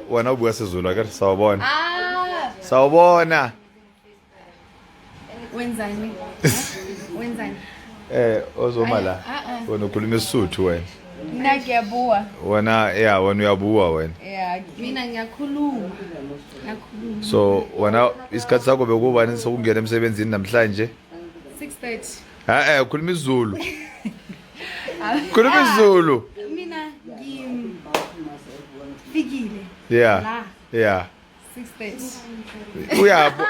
wena ubuya siZulu ake sawubona. Ah, Sawubona. wenzani? Wenzani? Ozoma la. Wena ukhuluma isiSuthu wena. Mina ngiyabua. Wena wena uyabuwa wena. Yeah, mina ngiyakhuluma. So wena isikhathi sakho bekubani sokungena emsebenzini namhlanje? 6:30. Ukhuluma isiZulu. Ukhuluma isiZulu. Mina fikile. Yeah. Yeah. 6:30. Uyabo.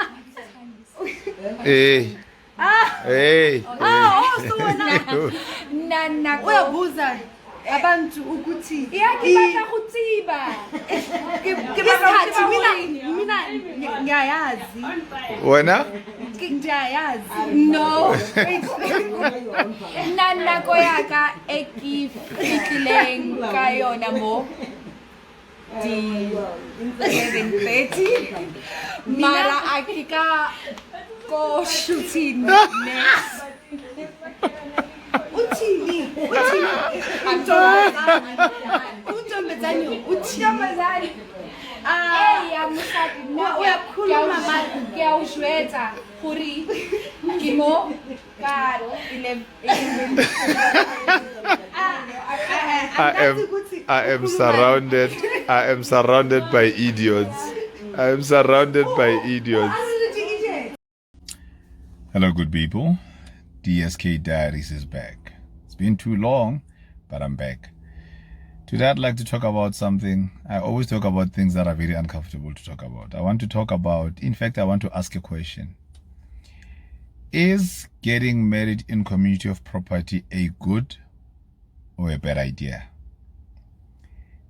So wena uyabuza abantu ukuthi ngibasha kuthiba. Mina ngiyayazi. Wena? Ngiyayazi. No. Nako yaka ekifikileng kayona mo. Di 7:30. Mara akika ko shooting next. Uthini? Untombazane uthini? Yamusadi uyakhuluma manje ngiyawushwetha khuri kimo ka 11. I am surrounded by idiots. Hello, good people. DSK Diaries is back. It's been too long, but I'm back. Today I'd like to talk about something. I always talk about things that are very uncomfortable to talk about. I want to ask a question. Is getting married in community of property a good or a bad idea?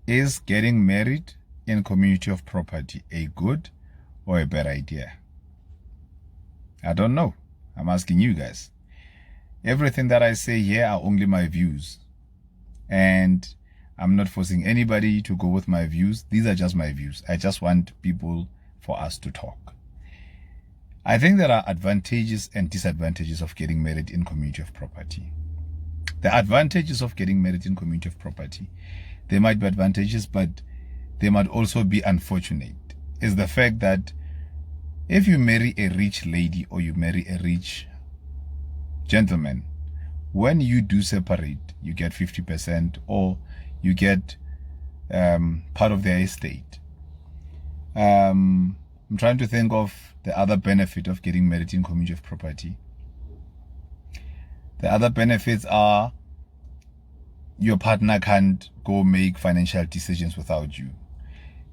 Is getting married in community of property a good or a bad idea? I don't know. I'm asking you guys. Everything that I say here are only my views. And I'm not forcing anybody to go with my views. These are just my views. I just want for us to talk. I think there are advantages and disadvantages of getting married in community of property. The advantages of getting married in community of property, they might be advantages, but they might also be unfortunate, is the fact that if you marry a rich lady or you marry a rich gentleman, when you do separate, you get 50% or you get part of their estate. I'm trying to think of the other benefit of getting married in community of property. The other benefits are your partner can't go make financial decisions without you.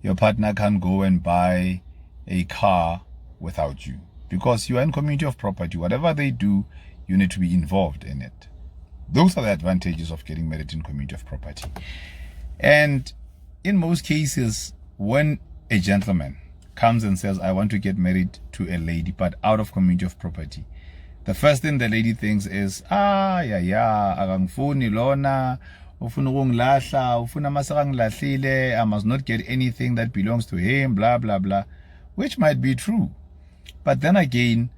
Your partner can't go and buy a car without you. Because you are in community of property, whatever they do, you need to be involved in it. Those are the advantages of getting married in community of property. And in most cases, when a gentleman comes and says, I want to get married to a lady, but out of community of property, the first thing the lady thinks is, akangifuni lona, ufuna ukungilahla, ufuna masakangilahlile, I must not get anything that belongs to him, blah, blah, blah, which might be true. But then again,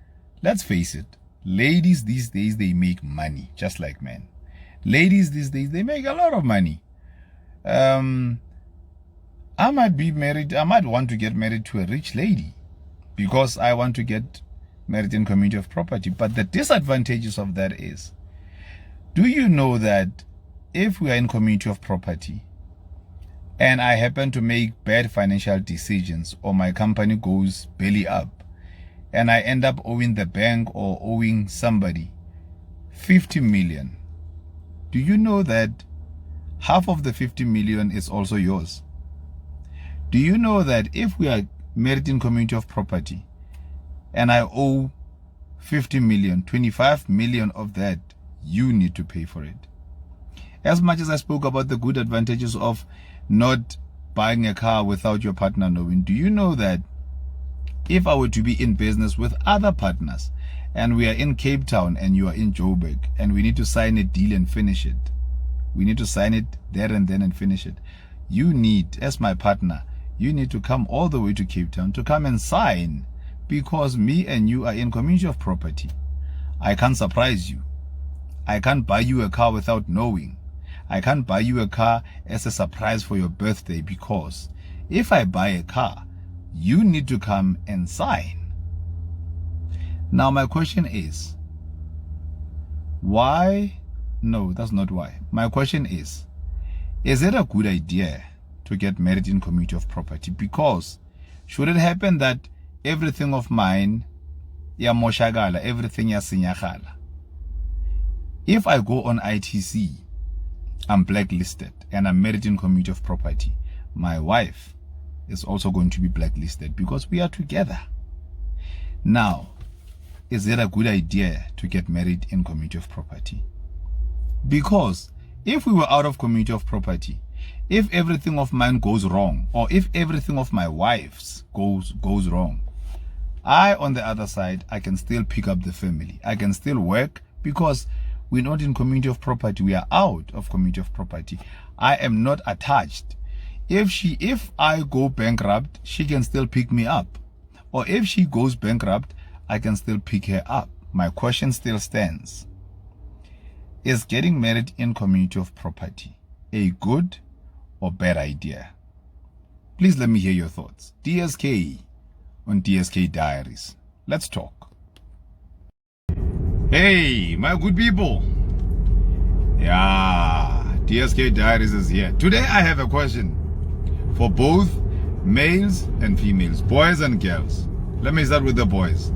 let's face it, ladies these days, they make money, just like men. Ladies these days, they make a lot of money. I might want to get married to a rich lady because I want to get married in community of property. But the disadvantages of that is, do you know that if we are in community of property and I happen to make bad financial decisions or my company goes belly up and I end up owing the bank or owing somebody 50 million, do you know that half of the 50 million is also yours? Do you know that if we are married in community of property and I owe 50 million, 25 million of that, you need to pay for it. As much as I spoke about the good advantages of not buying a car without your partner knowing, do you know that if I were to be in business with other partners and we are in Cape Town and you are in Joburg and we need to sign a deal and finish it, we need to sign it there and then and finish it, you need, as my partner, you need to come all the way to Cape Town to come and sign, because me and you are in community of property. I can't surprise you. I can't buy you a car without knowing. I can't buy you a car as a surprise for your birthday because If I buy a car, you need to come and sign. Now my question is, why? No, that's not why. My question is it a good idea to get married in community of property? Because should it happen that everything of mine ya moshagala, everything ya sinyagala, if I go on ITC, I'm blacklisted and I'm married in community of property, my wife is also going to be blacklisted because we are together. Now, is it a good idea to get married in community of property? Because if we were out of community of property, if everything of mine goes wrong, or if everything of my wife's goes wrong, I, on the other side, I can still pick up the family. I can still work because we're not in community of property. We are out of community of property. I am not attached. If I go bankrupt, she can still pick me up. Or if she goes bankrupt, I can still pick her up. My question still stands. Is getting married in community of property a good or bad idea? Please let me hear your thoughts. DSK on DSK Diaries. Let's talk. Hey, my good people. Yeah, DSK Diaries is here. Today I have a question for both males and females, boys and girls. Let me start with the boys.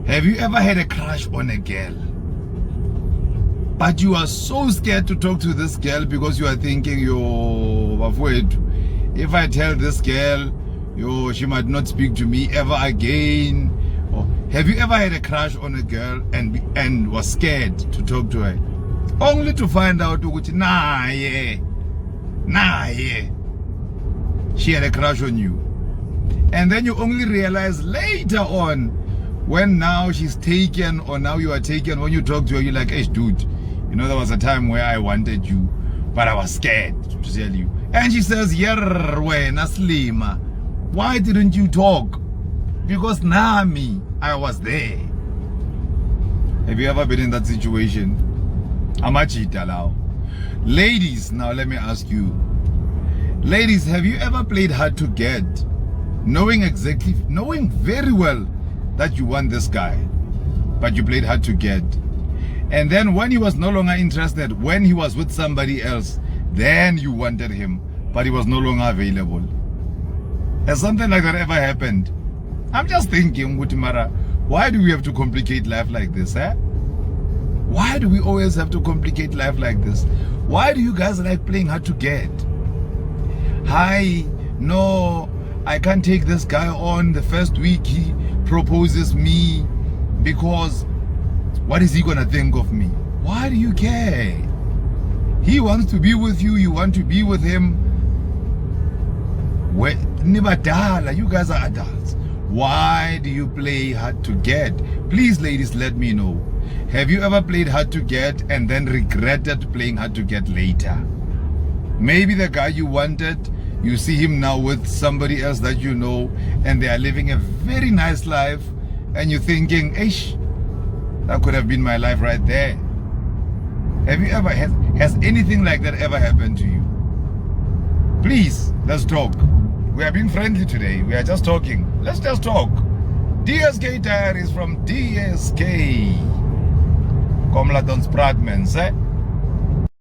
Have you ever had a crush on a girl, but you are so scared to talk to this girl because you are thinking, if I tell this girl, she might not speak to me ever again? Or have you ever had a crush on a girl and was scared to talk to her, only to find out she had a crush on you, and then you only realize later on, when now she's taken or now you are taken, when you talk to her, you're like, hey dude, there was a time where I wanted you, but I was scared to tell you. And she says, Naslima, why didn't you talk? Because Nami, I was there. Have you ever been in that situation? Amachita now. Ladies, now let me ask you. Ladies, have you ever played hard to get, knowing very well that you want this guy, but you played hard to get? And then when he was no longer interested, when he was with somebody else, then you wanted him, but he was no longer available. Has something like that ever happened? I'm just thinking, Gutimara, why do we have to complicate life like this, eh? Why do we always have to complicate life like this? Why do you guys like playing hard to get? Hi, no, I can't take this guy on the first week he proposes me, because what is he gonna think of me? Why do you care? He wants to be with you, you want to be with him. You guys are adults. Why do you play hard to get? Please, ladies, let me know. Have you ever played hard to get and then regretted playing hard to get later? Maybe the guy you wanted, you see him now with somebody else that you know, and they are living a very nice life, and you're thinking, ish, that could have been my life right there. Have you ever, has anything like that ever happened to you? Please, let's talk. We are being friendly today. We are just talking. Let's just talk. DSK Diaries from DSK. Komla Don Spratmans, eh?